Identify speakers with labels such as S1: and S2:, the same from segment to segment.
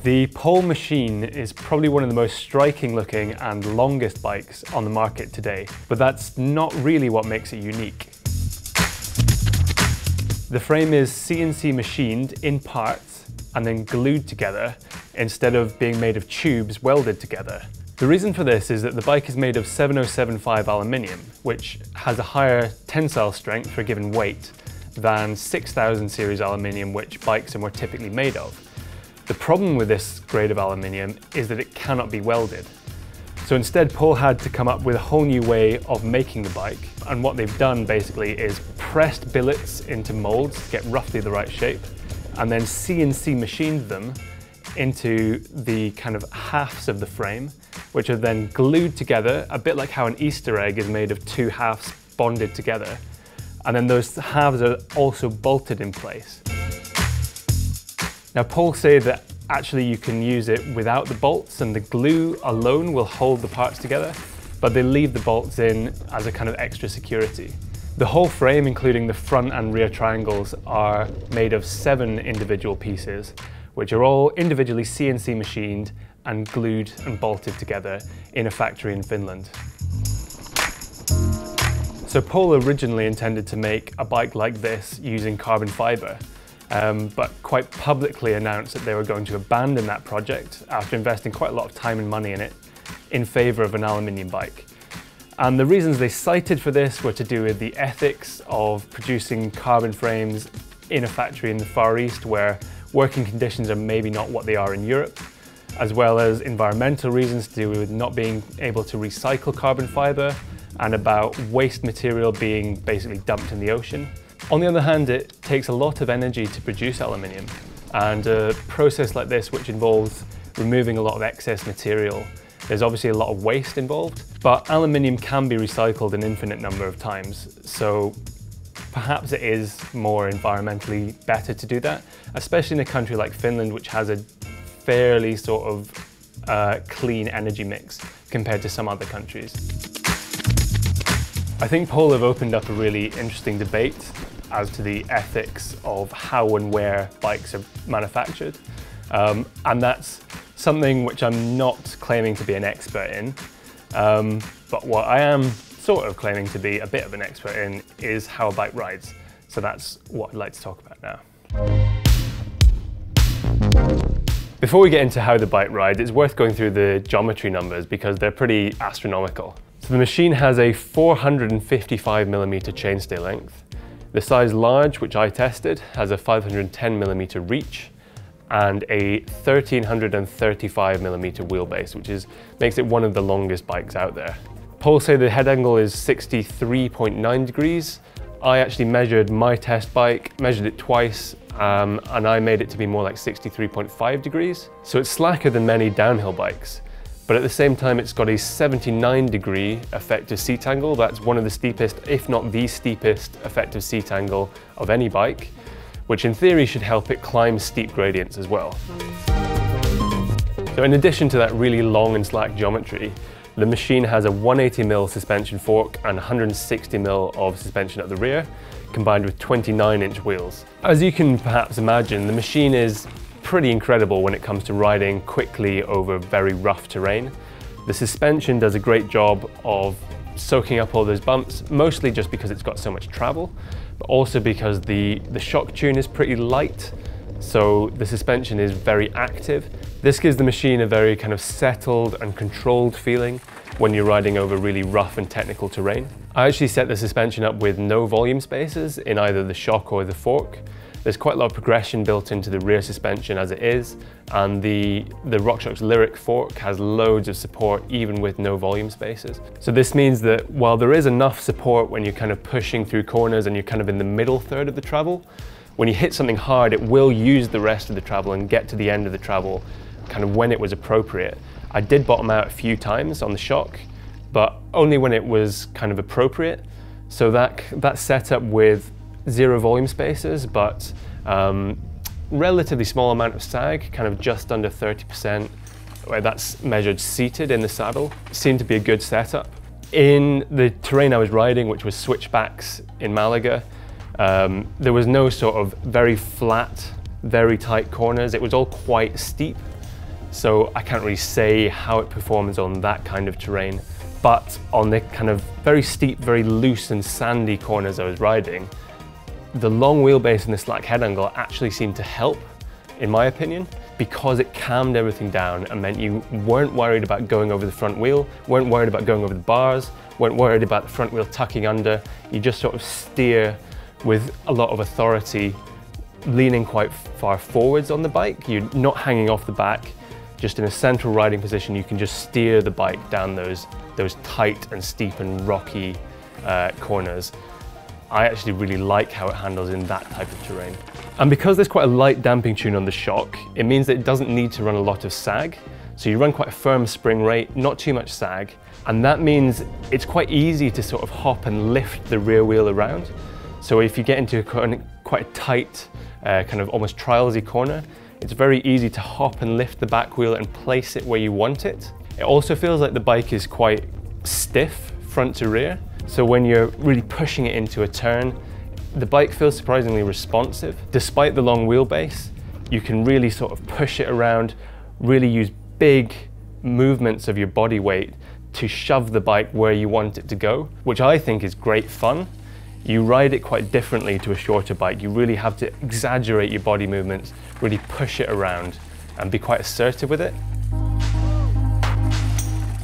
S1: The Pole machine is probably one of the most striking looking and longest bikes on the market today, but that's not really what makes it unique. The frame is CNC machined in parts and then glued together instead of being made of tubes welded together. The reason for this is that the bike is made of 7075 aluminium, which has a higher tensile strength for a given weight than 6000 series aluminium, which bikes are more typically made of. The problem with this grade of aluminium is that it cannot be welded. So instead, Pole had to come up with a whole new way of making the bike. And what they've done basically is pressed billets into molds to get roughly the right shape, and then CNC machined them into the kind of halves of the frame, which are then glued together, a bit like how an Easter egg is made of two halves bonded together. And then those halves are also bolted in place. Now, Pole say that actually you can use it without the bolts and the glue alone will hold the parts together, but they leave the bolts in as a kind of extra security. The whole frame, including the front and rear triangles, are made of 7 individual pieces, which are all individually CNC machined and glued and bolted together in a factory in Finland. So Pole originally intended to make a bike like this using carbon fiber, but quite publicly announced that they were going to abandon that project after investing quite a lot of time and money in it in favour of an aluminium bike. And the reasons they cited for this were to do with the ethics of producing carbon frames in a factory in the Far East where working conditions are maybe not what they are in Europe, as well as environmental reasons to do with not being able to recycle carbon fibre and about waste material being basically dumped in the ocean. On the other hand, it takes a lot of energy to produce aluminium, and a process like this, which involves removing a lot of excess material, there's obviously a lot of waste involved, but aluminium can be recycled an infinite number of times, so perhaps it is more environmentally better to do that, especially in a country like Finland, which has a fairly sort of clean energy mix compared to some other countries. I think Pole have opened up a really interesting debate as to the ethics of how and where bikes are manufactured. And that's something which I'm not claiming to be an expert in, but what I am sort of claiming to be a bit of an expert in is how a bike rides. So that's what I'd like to talk about now. Before we get into how the bike rides, it's worth going through the geometry numbers because they're pretty astronomical. So the machine has a 455mm chainstay length. The size large, which I tested, has a 510mm reach and a 1335mm wheelbase, which makes it one of the longest bikes out there. Pole say the head angle is 63.9 degrees. I actually measured my test bike, measured it twice, and I made it to be more like 63.5 degrees. So it's slacker than many downhill bikes. But at the same time, it's got a 79-degree effective seat angle. That's one of the steepest, if not the steepest, effective seat angle of any bike, which in theory should help it climb steep gradients as well. So in addition to that really long and slack geometry, the machine has a 180mm suspension fork and 160mm of suspension at the rear, combined with 29-inch wheels. As you can perhaps imagine, the machine is pretty incredible when it comes to riding quickly over very rough terrain. The suspension does a great job of soaking up all those bumps, mostly just because it's got so much travel, but also because the shock tune is pretty light, so the suspension is very active. This gives the machine a very kind of settled and controlled feeling when you're riding over really rough and technical terrain. I actually set the suspension up with no volume spacers in either the shock or the fork. There's quite a lot of progression built into the rear suspension as it is, and the RockShox Lyric fork has loads of support even with no volume spacers. So this means that while there is enough support when you're kind of pushing through corners and you're kind of in the middle third of the travel, when you hit something hard, it will use the rest of the travel and get to the end of the travel kind of when it was appropriate. I did bottom out a few times on the shock, but only when it was kind of appropriate. So that setup with 0 volume spacers, but relatively small amount of sag, kind of just under 30%, where that's measured seated in the saddle, seemed to be a good setup. In the terrain I was riding, which was switchbacks in Malaga, there was no sort of very flat, very tight corners. It was all quite steep. so I can't really say how it performs on that kind of terrain. But on the kind of very steep, very loose and sandy corners I was riding, the long wheelbase and the slack head angle actually seemed to help, in my opinion, because it calmed everything down and meant you weren't worried about going over the front wheel, weren't worried about going over the bars, weren't worried about the front wheel tucking under. You just sort of steer with a lot of authority, leaning quite far forwards on the bike. You're not hanging off the back. Just in a central riding position, you can just steer the bike down those tight and steep and rocky corners. I actually really like how it handles in that type of terrain. And because there's quite a light damping tune on the shock, it means that it doesn't need to run a lot of sag. So you run quite a firm spring rate, not too much sag. And that means it's quite easy to sort of hop and lift the rear wheel around. So if you get into quite a tight, kind of almost trialsy corner, it's very easy to hop and lift the back wheel and place it where you want it. It also feels like the bike is quite stiff front to rear. So when you're really pushing it into a turn, the bike feels surprisingly responsive. Despite the long wheelbase, you can really sort of push it around, really use big movements of your body weight to shove the bike where you want it to go, which I think is great fun. You ride it quite differently to a shorter bike. You really have to exaggerate your body movements, really push it around and be quite assertive with it.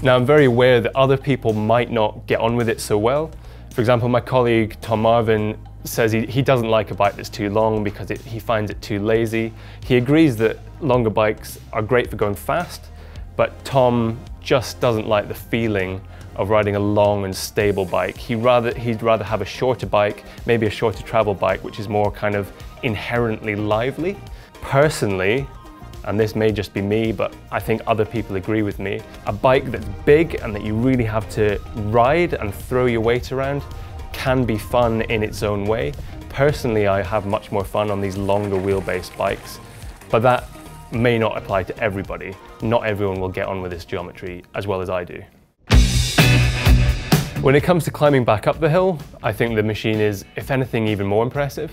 S1: Now, I'm very aware that other people might not get on with it so well. For example, my colleague Tom Marvin says he doesn't like a bike that's too long because he finds it too lazy. He agrees that longer bikes are great for going fast, but Tom just doesn't like the feeling of riding a long and stable bike. He'd rather have a shorter bike, maybe a shorter travel bike, which is more kind of inherently lively. Personally, and this may just be me, but I think other people agree with me, a bike that's big and that you really have to ride and throw your weight around can be fun in its own way. Personally, I have much more fun on these longer wheelbase bikes, but that may not apply to everybody. Not everyone will get on with this geometry as well as I do. When it comes to climbing back up the hill, I think the machine is, if anything, even more impressive.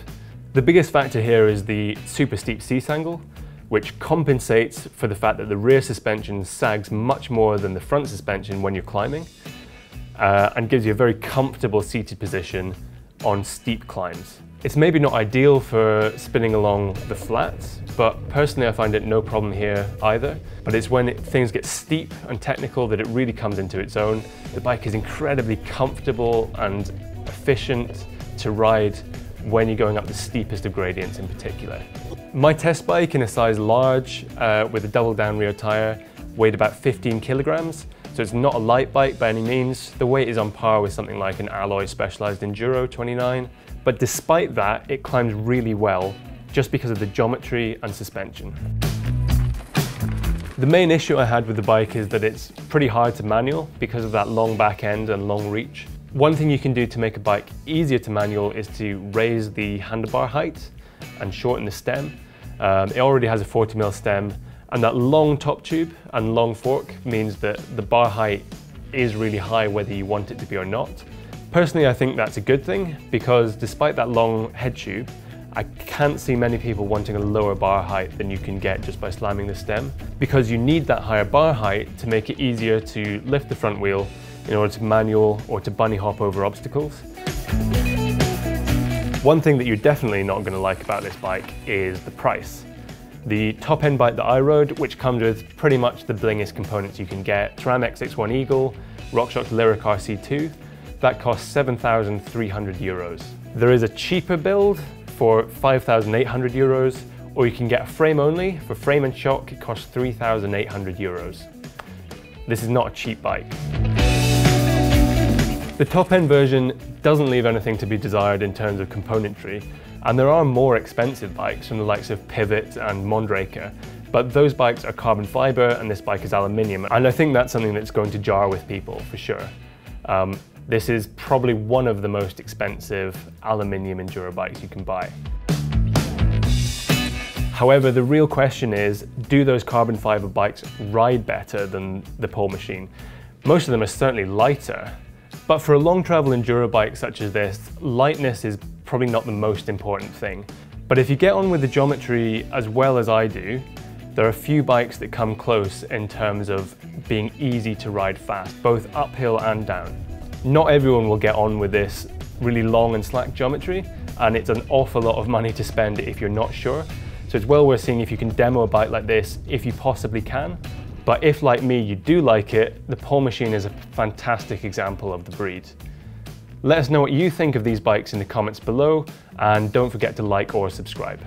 S1: The biggest factor here is the super steep seat angle, which compensates for the fact that the rear suspension sags much more than the front suspension when you're climbing, and gives you a very comfortable seated position on steep climbs. It's maybe not ideal for spinning along the flats, but personally I find it no problem here either. But it's when things get steep and technical that it really comes into its own. The bike is incredibly comfortable and efficient to ride when you're going up the steepest of gradients in particular. My test bike in a size large with a double down rear tyre weighed about 15 kilograms. So it's not a light bike by any means. The weight is on par with something like an Alloy Specialized Enduro 29. But despite that, it climbs really well just because of the geometry and suspension. The main issue I had with the bike is that it's pretty hard to manual because of that long back end and long reach. One thing you can do to make a bike easier to manual is to raise the handlebar height and shorten the stem. It already has a 40mm stem, and that long top tube and long fork means that the bar height is really high whether you want it to be or not. Personally, I think that's a good thing because despite that long head tube, I can't see many people wanting a lower bar height than you can get just by slamming the stem, because you need that higher bar height to make it easier to lift the front wheel in order to manual or to bunny hop over obstacles. One thing that you're definitely not going to like about this bike is the price. The top end bike that I rode, which comes with pretty much the blingest components you can get, SRAM X61 Eagle, RockShox Lyric RC2, that costs 7,300 euros. There is a cheaper build for 5,800 euros, or you can get a frame only. For frame and shock, it costs 3,800 euros. This is not a cheap bike. The top-end version doesn't leave anything to be desired in terms of componentry, and there are more expensive bikes from the likes of Pivot and Mondraker, but those bikes are carbon fiber and this bike is aluminium, and I think that's something that's going to jar with people for sure. This is probably one of the most expensive aluminium enduro bikes you can buy. However, the real question is, do those carbon fiber bikes ride better than the pole machine? Most of them are certainly lighter, but for a long travel enduro bike such as this, lightness is probably not the most important thing. But if you get on with the geometry as well as I do, There are a few bikes that come close in terms of being easy to ride fast, both uphill and down. Not everyone will get on with this really long and slack geometry, and it's an awful lot of money to spend if you're not sure. So it's well worth seeing if you can demo a bike like this, if you possibly can. But if, like me, you do like it, the Pole Machine is a fantastic example of the breed. Let us know what you think of these bikes in the comments below, and don't forget to like or subscribe.